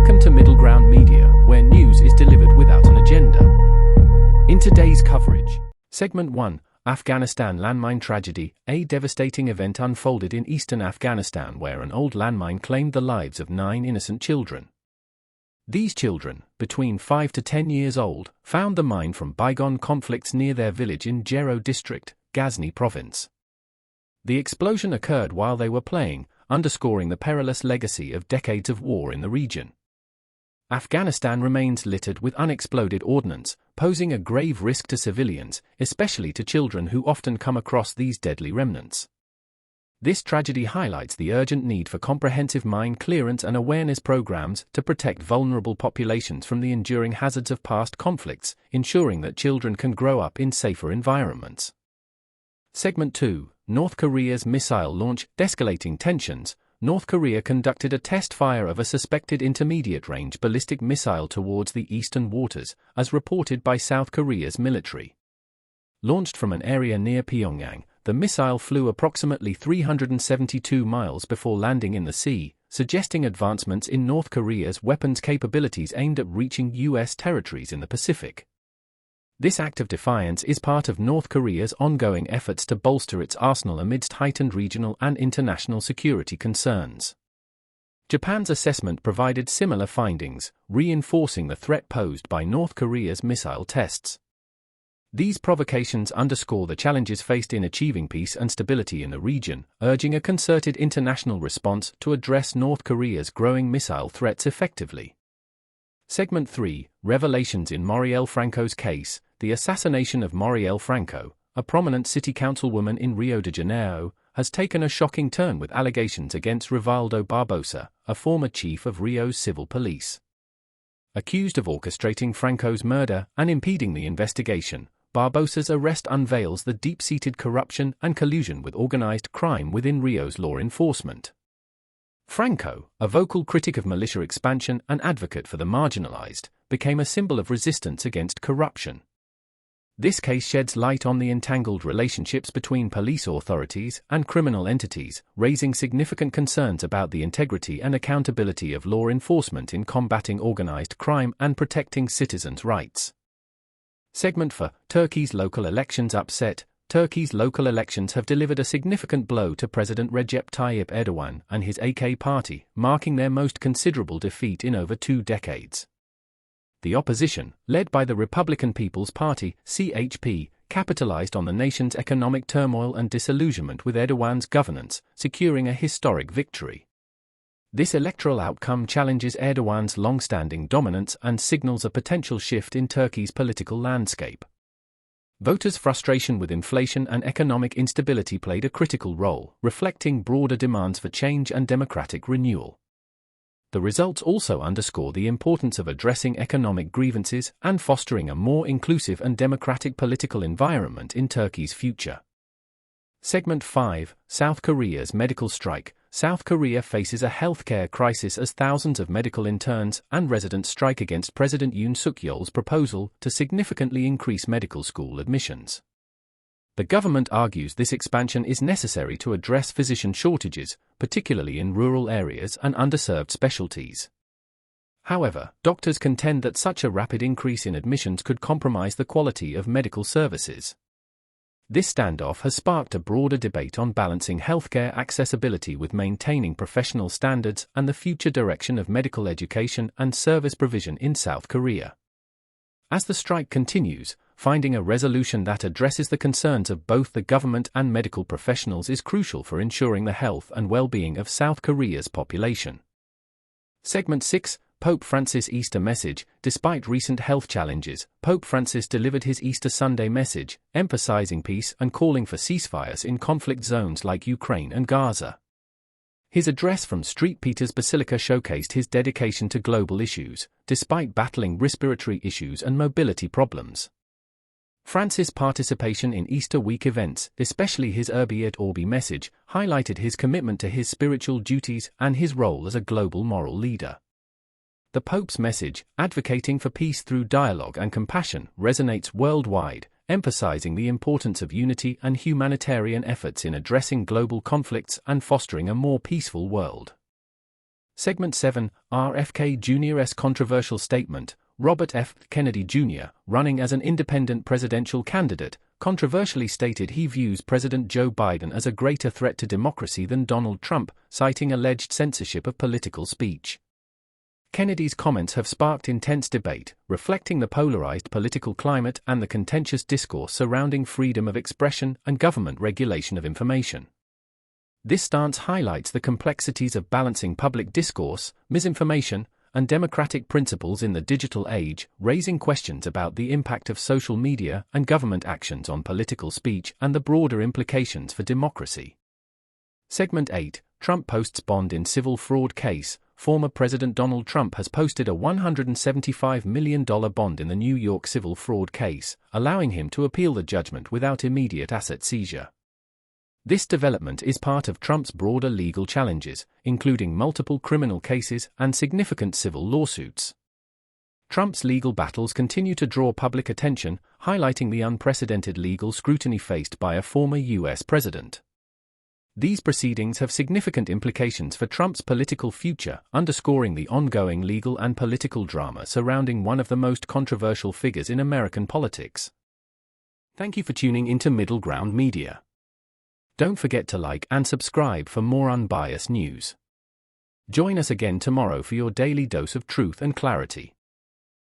Welcome to Middle Ground Media, where news is delivered without an agenda. In today's coverage, Segment 1, Afghanistan landmine tragedy. A devastating event unfolded in eastern Afghanistan where an old landmine claimed the lives of 9 innocent children. These children, between 5 to 10 years old, found the mine from bygone conflicts near their village in Gero district, Ghazni province. The explosion occurred while they were playing, underscoring the perilous legacy of decades of war in the region. Afghanistan remains littered with unexploded ordnance, posing a grave risk to civilians, especially to children who often come across these deadly remnants. This tragedy highlights the urgent need for comprehensive mine clearance and awareness programs to protect vulnerable populations from the enduring hazards of past conflicts, ensuring that children can grow up in safer environments. Segment 2, North Korea's missile launch. Escalating tensions. North Korea conducted a test fire of a suspected intermediate-range ballistic missile towards the eastern waters, as reported by South Korea's military. Launched from an area near Pyongyang, the missile flew approximately 372 miles before landing in the sea, suggesting advancements in North Korea's weapons capabilities aimed at reaching U.S. territories in the Pacific. This act of defiance is part of North Korea's ongoing efforts to bolster its arsenal amidst heightened regional and international security concerns. Japan's assessment provided similar findings, reinforcing the threat posed by North Korea's missile tests. These provocations underscore the challenges faced in achieving peace and stability in the region, urging a concerted international response to address North Korea's growing missile threats effectively. Segment 3, Revelations in Marielle Franco's case. The assassination of Marielle Franco, a prominent city councilwoman in Rio de Janeiro, has taken a shocking turn with allegations against Rivaldo Barbosa, a former chief of Rio's civil police. Accused of orchestrating Franco's murder and impeding the investigation, Barbosa's arrest unveils the deep-seated corruption and collusion with organized crime within Rio's law enforcement. Franco, a vocal critic of militia expansion and advocate for the marginalized, became a symbol of resistance against corruption. This case sheds light on the entangled relationships between police authorities and criminal entities, raising significant concerns about the integrity and accountability of law enforcement in combating organized crime and protecting citizens' rights. Segment 4, Turkey's local elections upset. Turkey's local elections have delivered a significant blow to President Recep Tayyip Erdogan and his AK party, marking their most considerable defeat in over 2 decades. The opposition, led by the Republican People's Party, CHP, capitalized on the nation's economic turmoil and disillusionment with Erdogan's governance, securing a historic victory. This electoral outcome challenges Erdogan's long-standing dominance and signals a potential shift in Turkey's political landscape. Voters' frustration with inflation and economic instability played a critical role, reflecting broader demands for change and democratic renewal. The results also underscore the importance of addressing economic grievances and fostering a more inclusive and democratic political environment in Turkey's future. Segment 5, South Korea's medical strike. South Korea faces a healthcare crisis as thousands of medical interns and residents strike against President Yoon Suk-yeol's proposal to significantly increase medical school admissions. The government argues this expansion is necessary to address physician shortages, particularly in rural areas and underserved specialties. However, doctors contend that such a rapid increase in admissions could compromise the quality of medical services. This standoff has sparked a broader debate on balancing healthcare accessibility with maintaining professional standards and the future direction of medical education and service provision in South Korea. As the strike continues, finding a resolution that addresses the concerns of both the government and medical professionals is crucial for ensuring the health and well-being of South Korea's population. Segment 6, Pope Francis' Easter message. Despite recent health challenges, Pope Francis delivered his Easter Sunday message, emphasizing peace and calling for ceasefires in conflict zones like Ukraine and Gaza. His address from St. Peter's Basilica showcased his dedication to global issues, despite battling respiratory issues and mobility problems. Francis' participation in Easter week events, especially his Urbi et Orbi message, highlighted his commitment to his spiritual duties and his role as a global moral leader. The Pope's message, advocating for peace through dialogue and compassion, resonates worldwide, emphasizing the importance of unity and humanitarian efforts in addressing global conflicts and fostering a more peaceful world. Segment 7, RFK Jr.'s controversial statement. Robert F. Kennedy Jr., running as an independent presidential candidate, controversially stated he views President Joe Biden as a greater threat to democracy than Donald Trump, citing alleged censorship of political speech. Kennedy's comments have sparked intense debate, reflecting the polarized political climate and the contentious discourse surrounding freedom of expression and government regulation of information. This stance highlights the complexities of balancing public discourse, misinformation, and democratic principles in the digital age, raising questions about the impact of social media and government actions on political speech and the broader implications for democracy. Segment 8, Trump posts bond in civil fraud case. Former President Donald Trump has posted a $175 million bond in the New York civil fraud case, allowing him to appeal the judgment without immediate asset seizure. This development is part of Trump's broader legal challenges, including multiple criminal cases and significant civil lawsuits. Trump's legal battles continue to draw public attention, highlighting the unprecedented legal scrutiny faced by a former U.S. president. These proceedings have significant implications for Trump's political future, underscoring the ongoing legal and political drama surrounding one of the most controversial figures in American politics. Thank you for tuning into Middle Ground Media. Don't forget to like and subscribe for more unbiased news. Join us again tomorrow for your daily dose of truth and clarity.